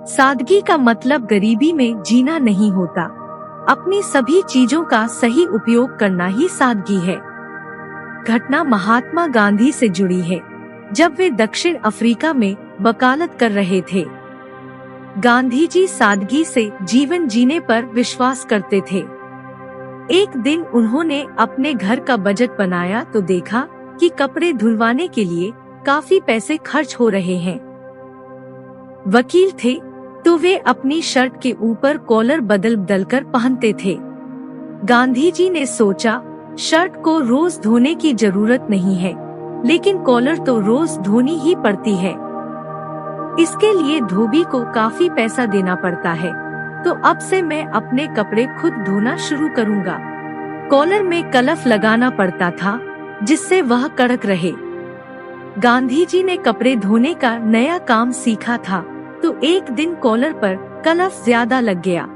सादगी का मतलब गरीबी में जीना नहीं होता। अपनी सभी चीजों का सही उपयोग करना ही सादगी है। घटना महात्मा गांधी से जुड़ी है, जब वे दक्षिण अफ्रीका में वकालत कर रहे थे। गांधी जी सादगी से जीवन जीने पर विश्वास करते थे। एक दिन उन्होंने अपने घर का बजट बनाया तो देखा कि कपड़े धुलवाने के लिए काफी पैसे खर्च हो रहे हैं। वकील थे तो वे अपनी शर्ट के ऊपर कॉलर बदल बदल कर पहनते थे। गांधी जी ने सोचा, शर्ट को रोज धोने की जरूरत नहीं है, लेकिन कॉलर तो रोज धोनी ही पड़ती है। इसके लिए धोबी को काफी पैसा देना पड़ता है, तो अब से मैं अपने कपड़े खुद धोना शुरू करूंगा। कॉलर में कलफ लगाना पड़ता था, जिससे वह कड़क रहे। गांधी जी ने कपड़े धोने का नया काम सीखा था, तो एक दिन कॉलर पर कलफ ज्यादा लग गया।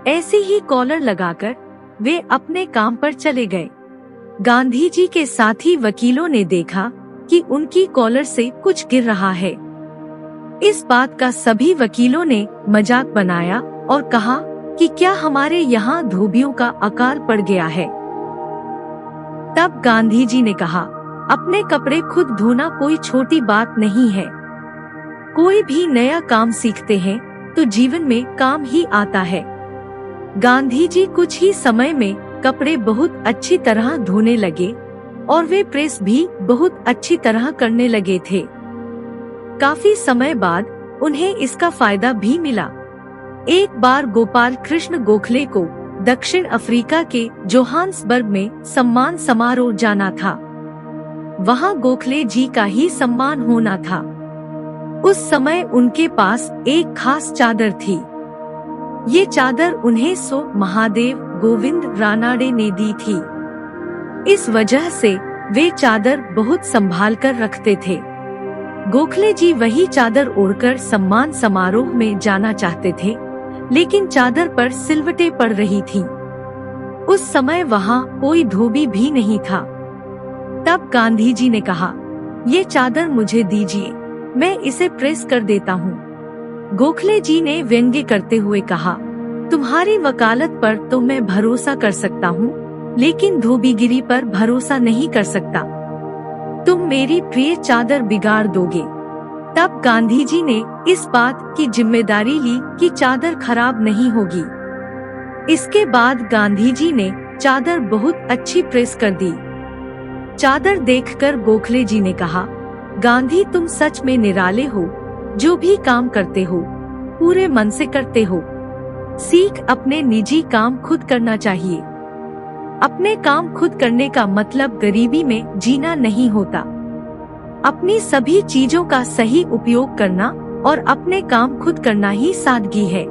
ऐसे ही कॉलर लगाकर वे अपने काम पर चले गए। गांधी जी के साथी वकीलों ने देखा कि उनकी कॉलर से कुछ गिर रहा है। इस बात का सभी वकीलों ने मजाक बनाया और कहा कि क्या हमारे यहाँ धोबियों का अकाल पड़ गया है। तब गांधी जी ने कहा, अपने कपड़े खुद धोना कोई छोटी बात नहीं है। कोई भी नया काम सीखते हैं तो जीवन में काम ही आता है। गांधी जी कुछ ही समय में कपड़े बहुत अच्छी तरह धोने लगे और वे प्रेस भी बहुत अच्छी तरह करने लगे थे। काफी समय बाद उन्हें इसका फायदा भी मिला। एक बार गोपाल कृष्ण गोखले को दक्षिण अफ्रीका के जोहान्सबर्ग में सम्मान समारोह जाना था। वहां गोखले जी का ही सम्मान होना था। उस समय उनके पास एक खास चादर थी। ये चादर उन्हें सो महादेव गोविंद रानाडे ने दी थी। इस वजह से वे चादर बहुत संभाल कर रखते थे। गोखले जी वही चादर ओढ़कर सम्मान समारोह में जाना चाहते थे, लेकिन चादर पर सिलवटें पड़ रही थीं। उस समय वहाँ कोई धोबी भी नहीं था। तब गांधी जी ने कहा, ये चादर मुझे दीजिए, मैं इसे प्रेस कर देता हूँ। गोखले जी ने व्यंग्य करते हुए कहा, तुम्हारी वकालत पर तो मैं भरोसा कर सकता हूँ, लेकिन धोबीगिरी पर भरोसा नहीं कर सकता। तुम मेरी प्रिय चादर बिगाड़ दोगे। तब गांधी जी ने इस बात की जिम्मेदारी ली कि चादर खराब नहीं होगी। इसके बाद गांधी जी ने चादर बहुत अच्छी प्रेस कर दी। चादर देखकर गोखले जी ने कहा, गांधी तुम सच में निराले हो। जो भी काम करते हो पूरे मन से करते हो। सीख अपने निजी काम खुद करना चाहिए। अपने काम खुद करने का मतलब गरीबी में जीना नहीं होता। अपनी सभी चीजों का सही उपयोग करना और अपने काम खुद करना ही सादगी है।